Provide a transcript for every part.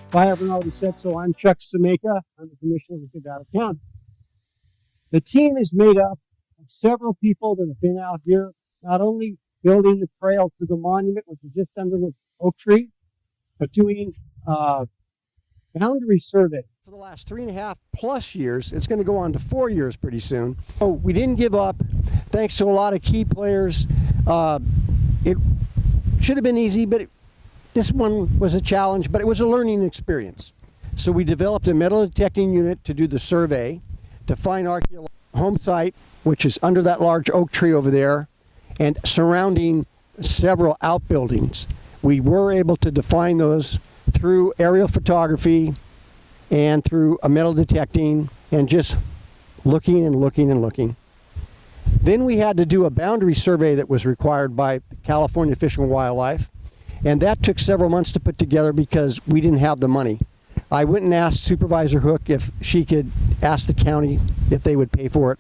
If I haven't already said so, I'm Chuck Sameka. I'm the Commissioner of Nevada County. The team is made up of several people that have been out here, not only building the trail to the monument, which is just under this oak tree, but doing boundary survey. For the last 3.5+ years, it's going to go on to 4 years pretty soon. So we didn't give up, thanks to a lot of key players. It should have been easy, but this one was a challenge, but it was a learning experience. So we developed a metal detecting unit to do the survey, to find our home site, which is under that large oak tree over there, and surrounding several outbuildings. We were able to define those through aerial photography and through a metal detecting and just looking and looking and looking. Then we had to do a boundary survey that was required by California Fish and Wildlife, and that took several months to put together because we didn't have the money. I went and asked Supervisor Hook if she could ask the county if they would pay for it,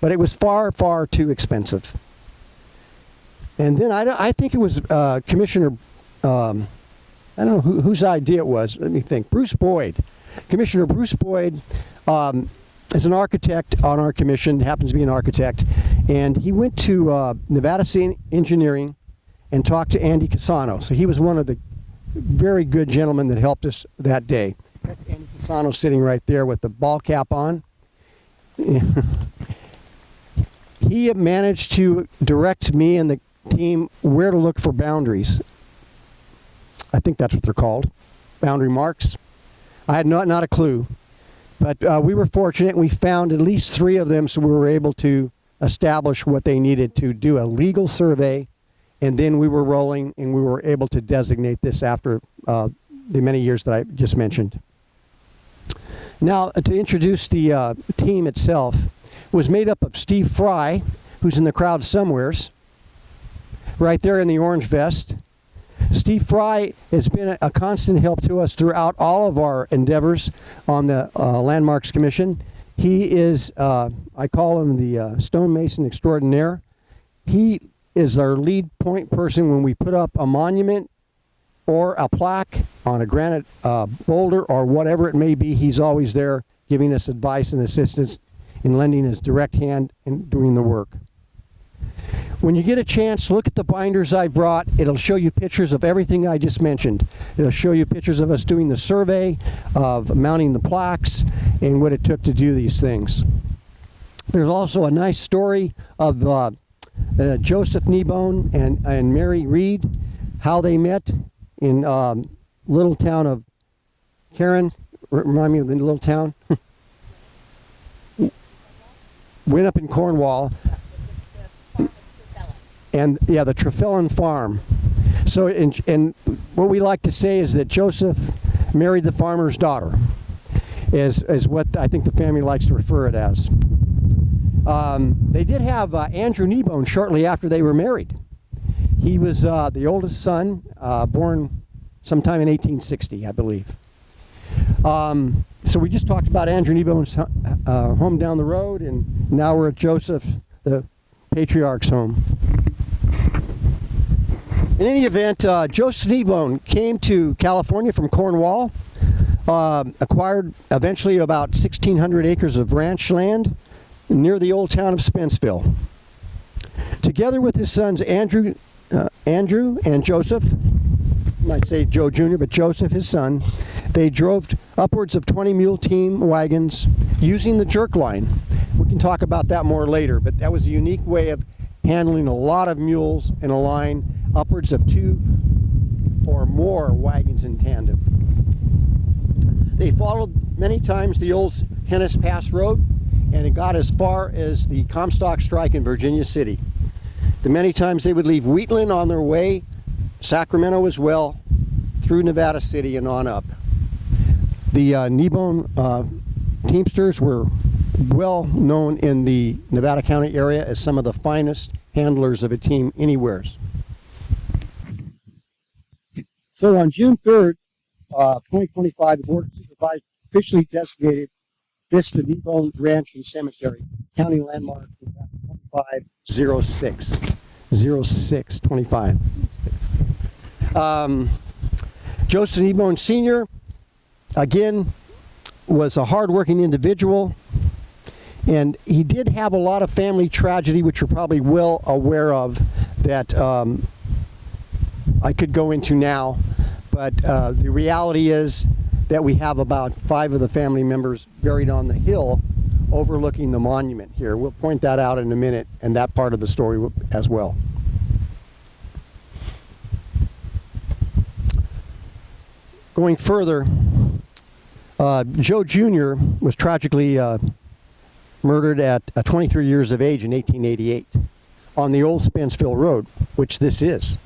but it was far, far too expensive. And then I think it was Commissioner, I don't know whose idea it was. Let me think. Bruce Boyd. Commissioner Bruce Boyd is an architect on our commission, happens to be an architect, and he went to Nevada State Engineering and talked to Andy Casano. So he was one of the very good gentlemen that helped us that day. That's Andy Casano sitting right there with the ball cap on. He managed to direct me and the team where to look for boundaries. I think that's what they're called, boundary marks. I had not a clue, but we were fortunate. We found at least 3 of them, so we were able to establish what they needed to do a legal survey, and then we were rolling, and we were able to designate this after the many years that I just mentioned. Now, to introduce the team itself, was made up of Steve Fry, who's in the crowd somewheres, right there in the orange vest. Steve Fry has been a constant help to us throughout all of our endeavors on the Landmarks Commission. He is, I call him the stonemason extraordinaire. He is our lead point person when we put up a monument or a plaque on a granite boulder or whatever it may be. He's always there giving us advice and assistance and lending his direct hand in doing the work. When you get a chance, look at the binders I brought. It'll show you pictures of everything I just mentioned. It'll show you pictures of us doing the survey, of mounting the plaques, and what it took to do these things. There's also a nice story of Joseph Kneebone and Mary Reed, how they met in little town of Karen. Remind me of the little town. Went up in Cornwall. And yeah, the Trefellin Farm. So, and what we like to say is that Joseph married the farmer's daughter, is what I think the family likes to refer it as. They did have Andrew Kneebone shortly after they were married. He was the oldest son, born sometime in 1860, I believe. So we just talked about Andrew Kneebone's home down the road, and now we're at Joseph, the patriarch's home. In any event, Joseph Kneebone came to California from Cornwall, acquired eventually about 1,600 acres of ranch land near the old town of Spenceville. Together with his sons Andrew and Joseph, you might say Joe Jr., but Joseph, his son, they drove upwards of 20 mule team wagons using the jerk line. We can talk about that more later, but that was a unique way of handling a lot of mules in a line, upwards of 2 or more wagons in tandem. They followed many times the old Hennis Pass Road, and it got as far as the Comstock Strike in Virginia City. The many times they would leave Wheatland on their way, Sacramento as well, through Nevada City and on up. The Kneebone Teamsters were well known in the Nevada County area as some of the finest handlers of a team anywheres. So on June 3rd, 2025, the Board of Supervisors officially designated this the Kneebone Ranch and Cemetery, County Landmark 2506. 0625. Joseph Kneebone Sr. again, was a hardworking individual, and he did have a lot of family tragedy, which you're probably well aware of, that I could go into now. But the reality is that we have about 5 of the family members buried on the hill overlooking the monument here. We'll point that out in a minute, and that part of the story as well. Going further, Joe Jr. was tragically murdered at 23 years of age in 1888 on the old Spenceville Road, which this is,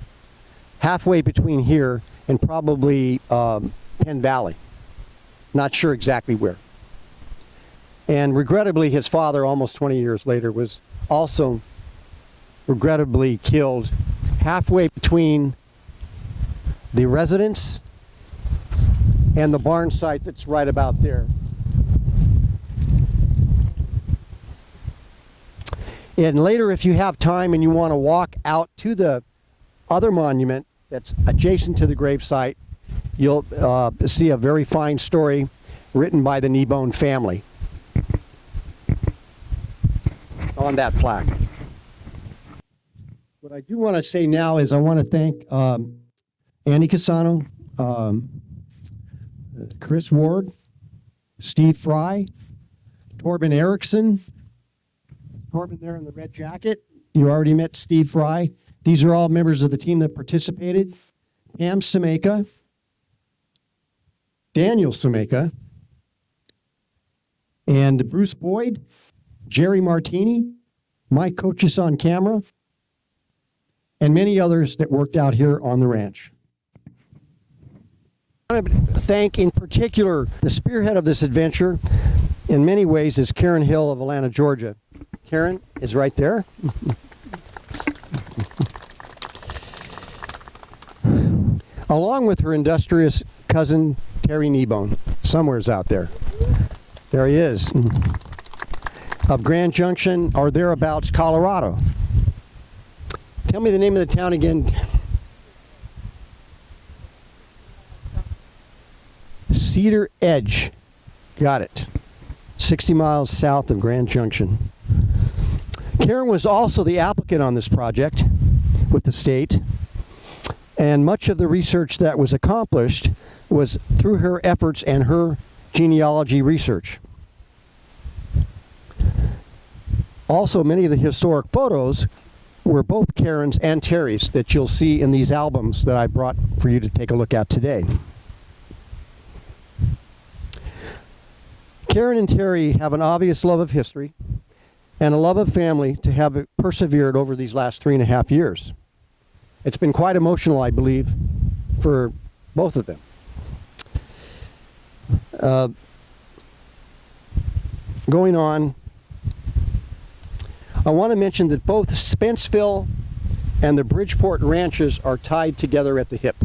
halfway between here and probably Penn Valley. Not sure exactly where. And regrettably, his father, almost 20 years later, was also regrettably killed halfway between the residence and the barn site that's right about there. And later, if you have time and you want to walk out to the other monument that's adjacent to the gravesite, you'll see a very fine story written by the Kneebone family on that plaque. What I do want to say now is I want to thank Andy Casano, Chris Ward, Steve Fry, Torben Erickson. Torben there in the red jacket. You already met Steve Fry. These are all members of the team that participated. Pam Sameka, Daniel Sameka, and Bruce Boyd, Jerry Martini, Mike Coaches on camera, and many others that worked out here on the ranch. I want to thank in particular the spearhead of this adventure in many ways is Karen Hill of Atlanta, Georgia. Karen is right there. Along with her industrious cousin, Terry Kneebone, somewhere's out there. There he is. Of Grand Junction, or thereabouts, Colorado. Tell me the name of the town again. Cedar Edge. Got it. 60 miles south of Grand Junction. Karen was also the applicant on this project with the state, and much of the research that was accomplished was through her efforts and her genealogy research. Also, many of the historic photos were both Karen's and Terry's that you'll see in these albums that I brought for you to take a look at today. Karen and Terry have an obvious love of history and a love of family to have persevered over these last 3.5 years. It's been quite emotional, I believe, for both of them. Going on, I want to mention that both Spenceville and the Bridgeport ranches are tied together at the hip.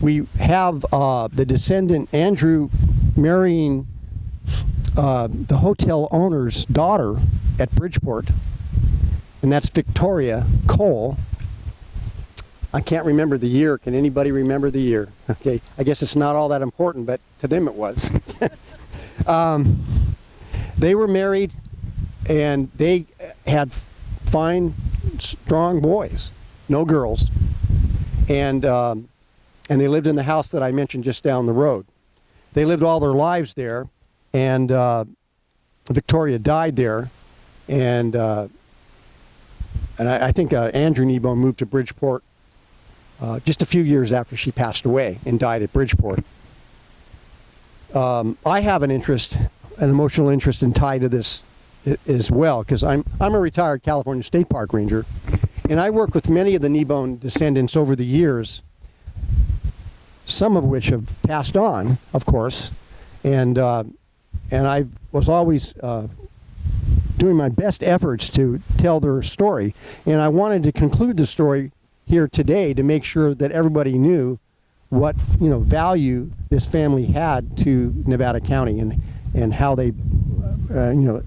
We have the descendant Andrew marrying the hotel owner's daughter at Bridgeport, and that's Victoria Cole. I can't remember the year. Can anybody remember the year? Okay, I guess it's not all that important, but to them it was. They were married, and they had fine, strong boys, no girls, and they lived in the house that I mentioned just down the road. They lived all their lives there, and Victoria died there, and I think Andrew Kneebone moved to Bridgeport just a few years after she passed away and died at Bridgeport. I have an emotional interest and tie to this as well, because I'm a retired California State Park Ranger, and I work with many of the Kneebone descendants over the years, some of which have passed on, of course, and I was always doing my best efforts to tell their story, and I wanted to conclude the story here today to make sure that everybody knew what value this family had to Nevada County, and how they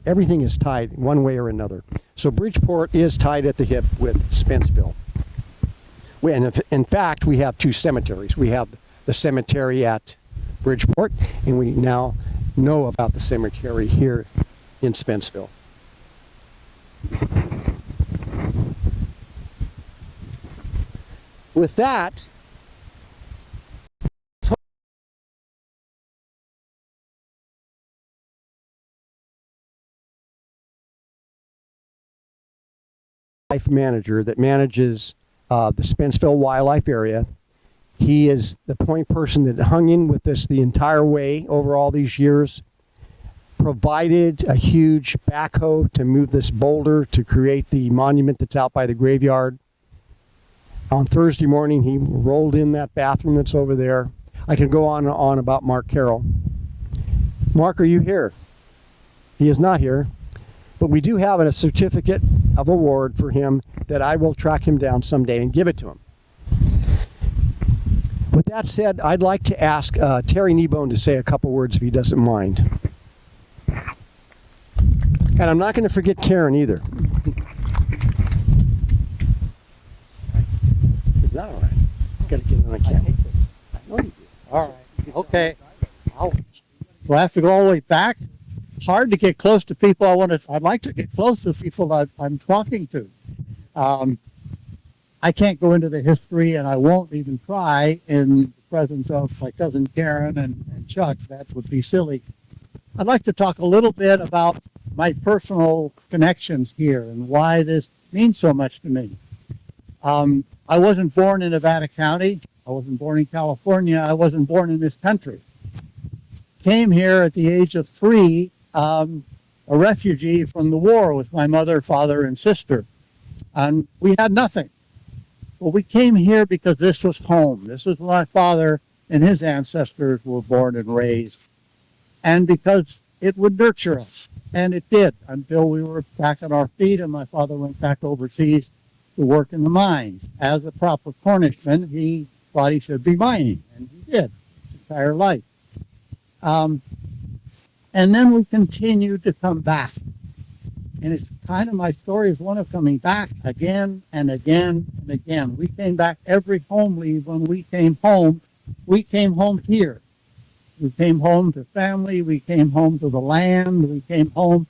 everything is tied one way or another. So Bridgeport is tied at the hip with Spenceville. In fact, we have two cemeteries. We have the cemetery at Bridgeport, and we now know about the cemetery here in Spenceville. With that, life manager that manages the Spenceville Wildlife Area. He is the point person that hung in with us the entire way over all these years, provided a huge backhoe to move this boulder to create the monument that's out by the graveyard. On Thursday morning, he rolled in that bathroom that's over there. I can go on and on about Mark Carroll. Mark, are you here? He is not here, but we do have a certificate of award for him that I will track him down someday and give it to him. With that said, I'd like to ask Terry Kneebone to say a couple words if he doesn't mind. And I'm not going to forget Karen either. Is that all right? Got to get it on camera. I know you do. All right. Okay. Do I have to go all the way back? It's hard to get close to people I'd like to get close to people I'm talking to. I can't go into the history, and I won't even try in the presence of my cousin Karen and Chuck. That would be silly. I'd like to talk a little bit about my personal connections here and why this means so much to me. I wasn't born in Nevada County. I wasn't born in California. I wasn't born in this country. Came here at the age of 3, a refugee from the war with my mother, father, and sister. And we had nothing. Well, we came here because this was home. This is where my father and his ancestors were born and raised. And because it would nurture us. And it did until we were back on our feet and my father went back overseas to work in the mines. As a proper Cornishman, he thought he should be mining, and he did his entire life. And then we continued to come back. And it's kind of my story is one of coming back again and again and again. We came back every home leave. When we came home here. We came home to family. We came home to the land. We came home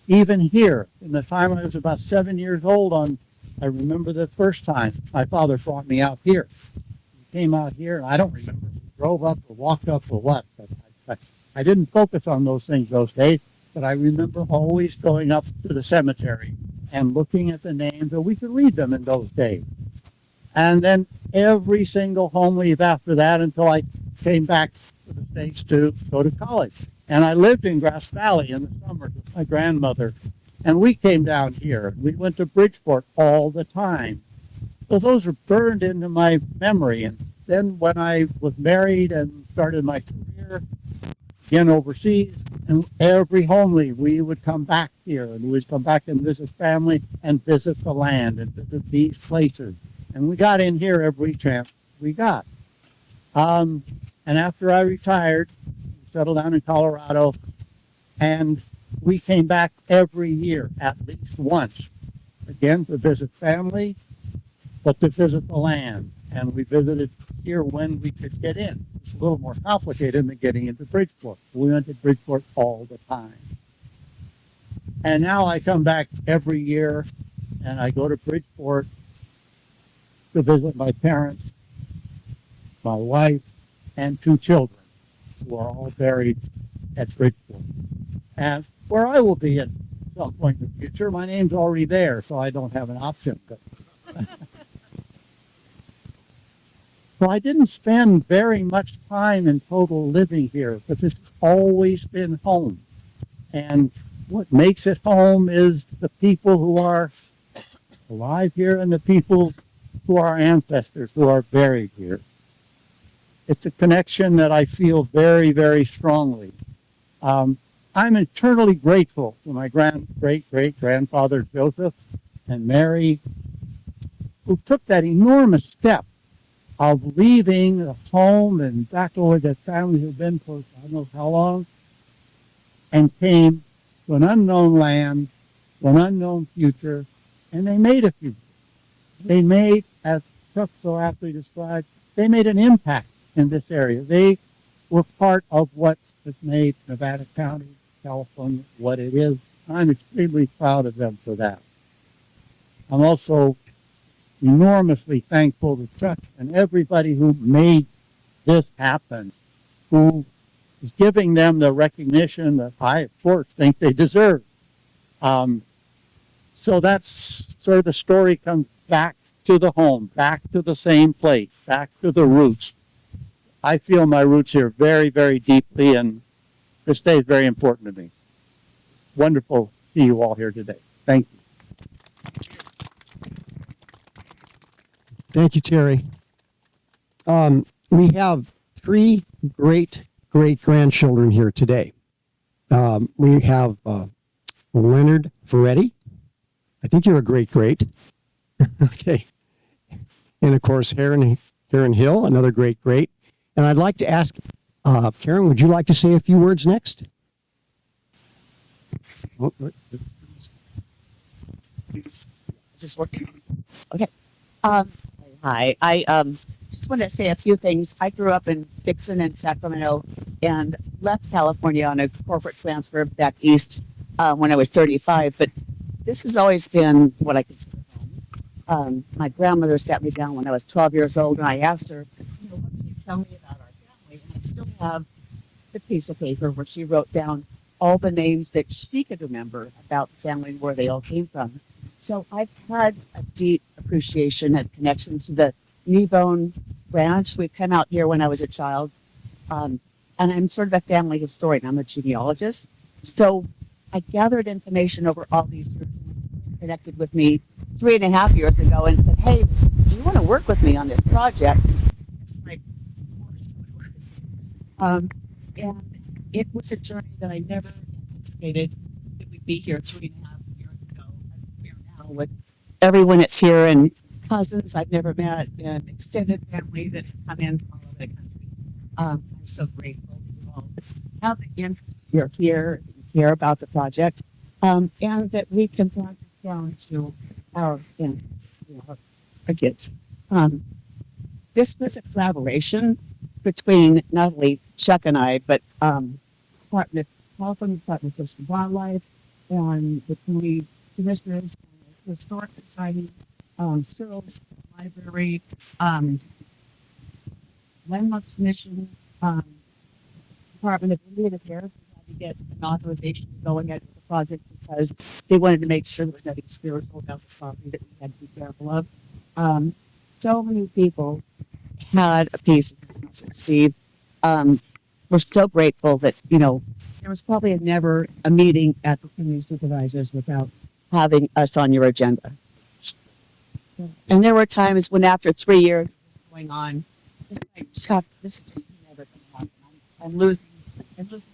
even here. In the time I was about 7 years old, I remember the first time my father brought me out here. We came out here, and I don't remember if we drove up or walked up or what. But I didn't focus on those things those days. But I remember always going up to the cemetery and looking at the names, and we could read them in those days. And then every single home leave after that until I came back to the States to go to college. And I lived in Grass Valley in the summers with my grandmother. And we came down here. We went to Bridgeport all the time. So those are burned into my memory. And then when I was married and started my career, again overseas, and every home leave we would come back here, and we would come back and visit family and visit the land and visit these places. And we got in here every chance we got. And after I retired, we settled down in Colorado, and we came back every year at least once, again to visit family, but to visit the land. And we visited here when we could get in. It's a little more complicated than getting into Bridgeport. We went to Bridgeport all the time. And now I come back every year, and I go to Bridgeport to visit my parents, my wife, and 2 children who are all buried at Bridgeport. And where I will be at some point in the future, my name's already there, so I don't have an option. But so I didn't spend very much time in total living here, but this has always been home. And what makes it home is the people who are alive here and the people who are ancestors who are buried here. It's a connection that I feel very, very strongly. I'm eternally grateful to my great-great-grandfather Joseph and Mary, who took that enormous step of leaving a home and back over that family who'd been for I don't know how long, and came to an unknown land, to an unknown future, and they made a future. They made, as Chuck so aptly described, they made an impact in this area. They we're part of what has made Nevada County, California, what it is. I'm extremely proud of them for that. I'm also enormously thankful to Chuck and everybody who made this happen, who is giving them the recognition that I, of course, think they deserve. So that's sort of the story comes back to the home, back to the same place, back to the roots. I feel my roots here very, very deeply, and this day is very important to me. Wonderful to see you all here today. Thank you. Thank you, Terry. We have 3 great-great-grandchildren here today. We have Leonard Ferretti. I think you're a great-great. Okay. And of course, Karen Hill, another great-great. And I'd like to ask, Karen, would you like to say a few words next? Is this working? Okay. Hi. I just wanted to say a few things. I grew up in Dixon and Sacramento and left California on a corporate transfer back east when I was 35. But this has always been what I consider home. My grandmother sat me down when I was 12 years old, and I asked her, what can you tell me about our family? And I still have the piece of paper where she wrote down all the names that she could remember about the family, where they all came from. So I've had a deep appreciation and connection to the Kneebone Ranch. We come out here when I was a child, and I'm sort of a family historian. I'm a genealogist. So I gathered information over all these years, and someone connected with me 3.5 years ago and said, "Hey, do you want to work with me on this project?" It's like, of course. And it was a journey that I never anticipated that we'd be here 3.5 years ago. I'm here now with everyone that's here and cousins I've never met and extended family that have come in from all over the country. I'm so grateful that you all have the interest. You're here, you care about the project, and that we can pass it down to our kids. This was a collaboration between not only Chuck and I, but California Department of Fish and Wildlife and the county commissioners, the Historic Society, Searles Library, Landmarks Commission, Department of Indian Affairs. We had to get an authorization to go ahead with the project because they wanted to make sure there was nothing spiritual about the property that we had to be careful of. So many people had a piece of this, Steve. We're so grateful that, there was probably never a meeting at the community supervisors without having us on your agenda. And there were times when after 3 years of this going on, it's like, Chuck, this is just never going to happen. I'm losing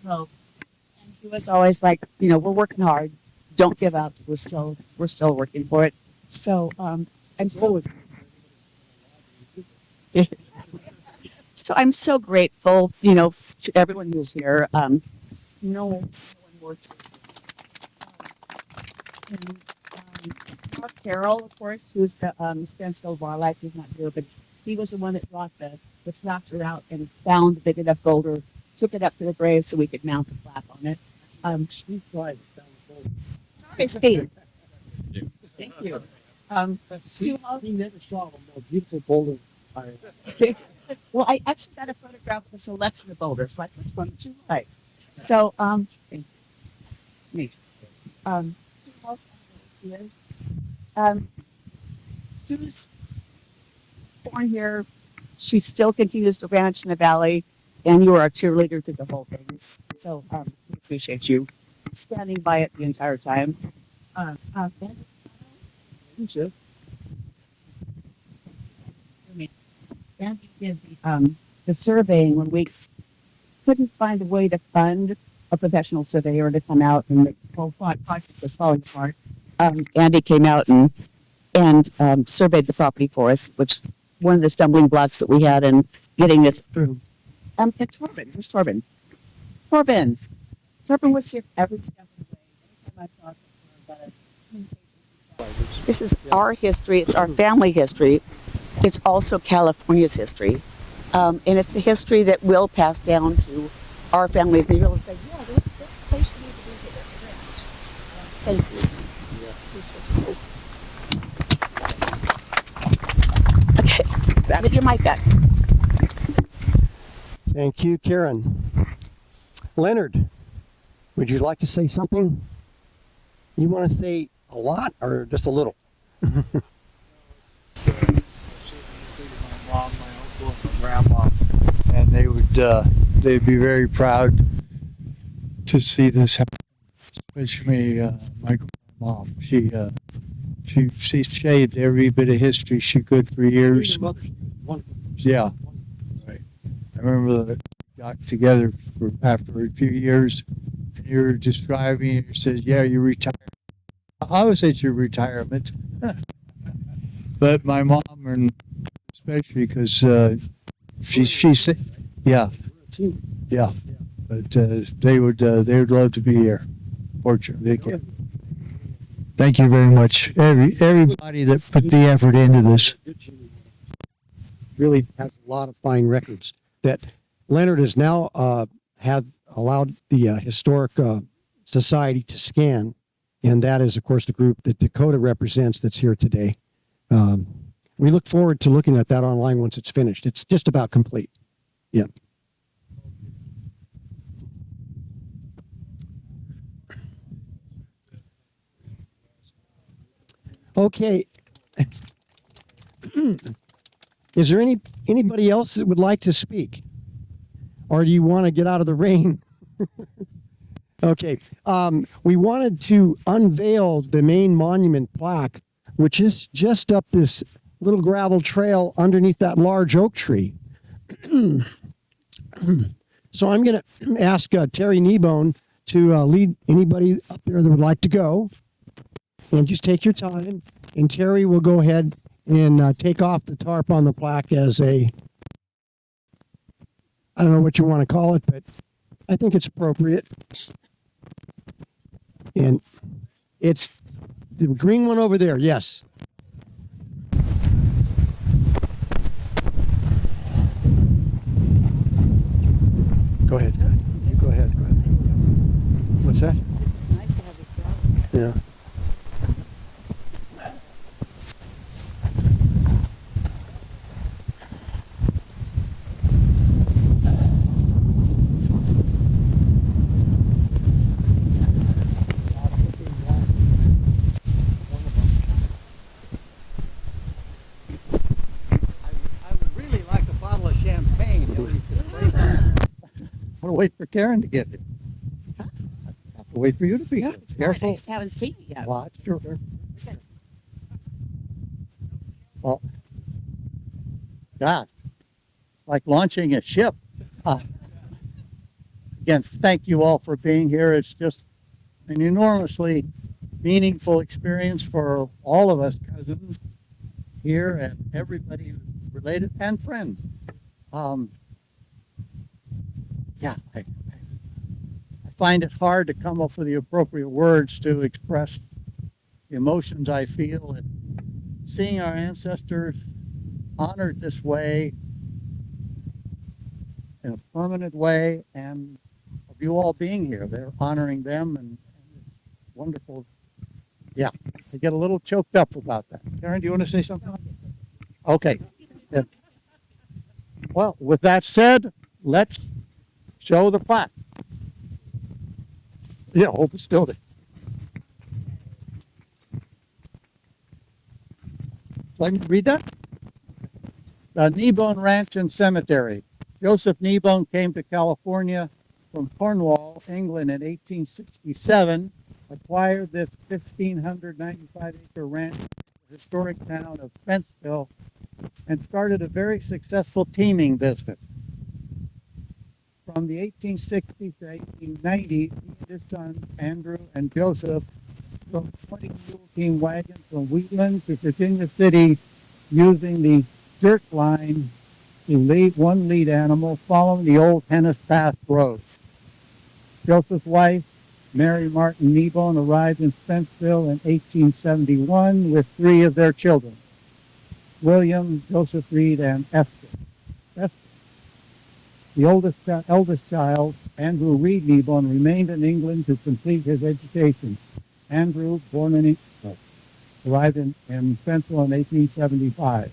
hope. And he was always like, we're working hard. Don't give up. We're still working for it. So I'm so so I'm so grateful, to everyone who's here. No one more. Mark Carroll, of course, who's the Spenceville Wildlife, he's not here, but he was the one that brought the tractor out and found a big enough boulder, took it up to the grave so we could mount the plaque on it. Sorry, Steve. Thank you. He never saw the more beautiful boulder. Well, I actually got a photograph of a selection of boulders. Like, which one would you like? So, thank you. Amazing. Sue, how she is. Sue's born here. She still continues to ranch in the valley, and you are a cheerleader through the whole thing. So, we appreciate you standing by it the entire time. Andy did the surveying when we couldn't find a way to fund a professional surveyor to come out, and the whole project was falling apart. Andy came out and surveyed the property for us, which one of the stumbling blocks that we had in getting this through. And Torben, where's Torben? Torben was here every step of the way. Anytime I talked to her about it, this is our history. It's our family history. It's also California's history. And it's a history that will pass down to our families. And you'll say, yeah, this place you need to visit. It's a ranch. Thank you. Okay, get your mic back. Thank you, Karen. Leonard, would you like to say something? You want to say a lot or just a little? My mom, my uncle, and my grandma, and they'd be very proud to see this happen. Especially my mom. She shaved every bit of history she could for years. Yeah, right. I remember that we got together after a few years, and you were just driving, and you said, "Yeah, you're retired." I was at your retirement. But my mom, and especially because she said, yeah, but they would love to be here. Fortunately, they can. Thank you very much, everybody that put the effort into this. Really has a lot of fine records that Leonard has now have allowed the Historic Society to scan, and that is, of course, the group that Dakota represents that's here today. We look forward to looking at that online once it's finished. It's just about complete. Yeah. Okay. Is there anybody else that would like to speak? Or do you want to get out of the rain? Okay. We wanted to unveil the main monument plaque, which is just up this little gravel trail underneath that large oak tree. So I'm going to ask Terry Kneebone to lead anybody up there that would like to go. And just take your time. And Terry will go ahead and take off the tarp on the plaque as a, I don't know what you want to call it, but I think it's appropriate. And it's the green one over there, yes. Go ahead. You go ahead. What's that? This is nice to have this flower. Yeah. Wait for Karen to get here. I have to wait for you to be Yeah, here. it's fine. I Careful. just haven't seen it yet. Watch your. Well, God, like launching a ship. Again, thank you all for being here. It's just an enormously meaningful experience for all of us cousins here and everybody related and friends. Yeah, I find it hard to come up with the appropriate words to express the emotions I feel at seeing our ancestors honored this way, in a permanent way, and of you all being here. They're honoring them, and it's wonderful. Yeah, I get a little choked up about that. Karen, do you want to say something? Okay. Yeah. Well, with that said, let's show the plaque. Yeah, hold it still. So I can read that? Kneebone Ranch and Cemetery. Joseph Kneebone came to California from Cornwall, England in 1867, acquired this 1,595-acre ranch in the historic town of Spenceville, and started a very successful teaming business. From the 1860s to 1890s, he and his sons, Andrew and Joseph, drove 20 mule team wagons from Wheatland to Virginia City using the jerk line to lead one lead animal following the old Hennis Path Road. Joseph's wife, Mary Martin Kneebone, arrived in Spenceville in 1871 with 3 of their children, William, Joseph Reed, and Esther. The eldest child, Andrew Reed Kneebone, remained in England to complete his education. Andrew, arrived in Spenceville in 1875.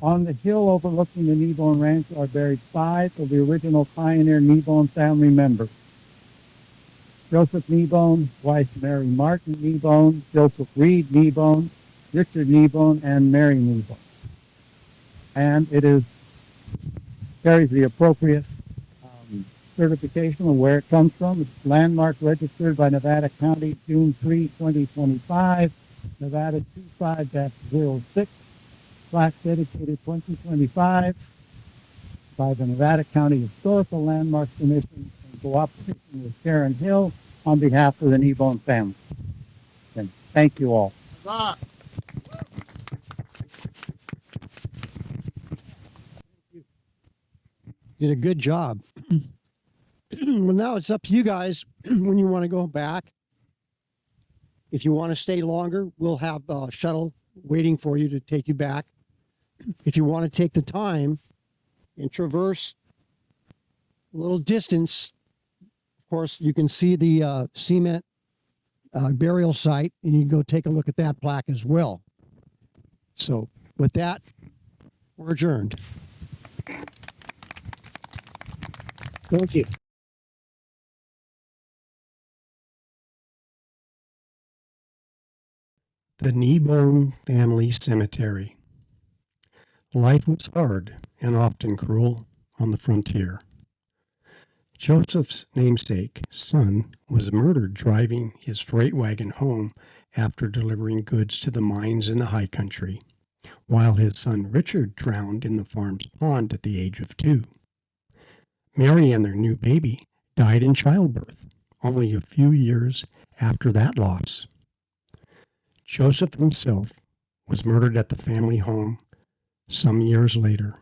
On the hill overlooking the Kneebone Ranch are buried 5 of the original pioneer Kneebone family members. Joseph Kneebone, wife Mary Martin Kneebone, Joseph Reed Kneebone, Richard Kneebone, and Mary Kneebone. And it carries the appropriate certification of where it comes from. It's landmark registered by Nevada County, June 3, 2025, Nevada 25-06, plaque dedicated 2025 by the Nevada County Historical Landmarks Commission in cooperation with Karen Hill on behalf of the Kneebone family. And thank you all. Did a good job. Well, now it's up to you guys when you want to go back. If you want to stay longer, we'll have a shuttle waiting for you to take you back. If you want to take the time and traverse a little distance, of course, you can see the cement burial site, and you can go take a look at that plaque as well. So with that, we're adjourned. Thank you. The Kneebone Family Cemetery. Life was hard and often cruel on the frontier. Joseph's namesake son was murdered driving his freight wagon home after delivering goods to the mines in the high country, while his son Richard drowned in the farm's pond at the age of 2. Mary and their new baby died in childbirth, only a few years after that loss. Joseph himself was murdered at the family home some years later.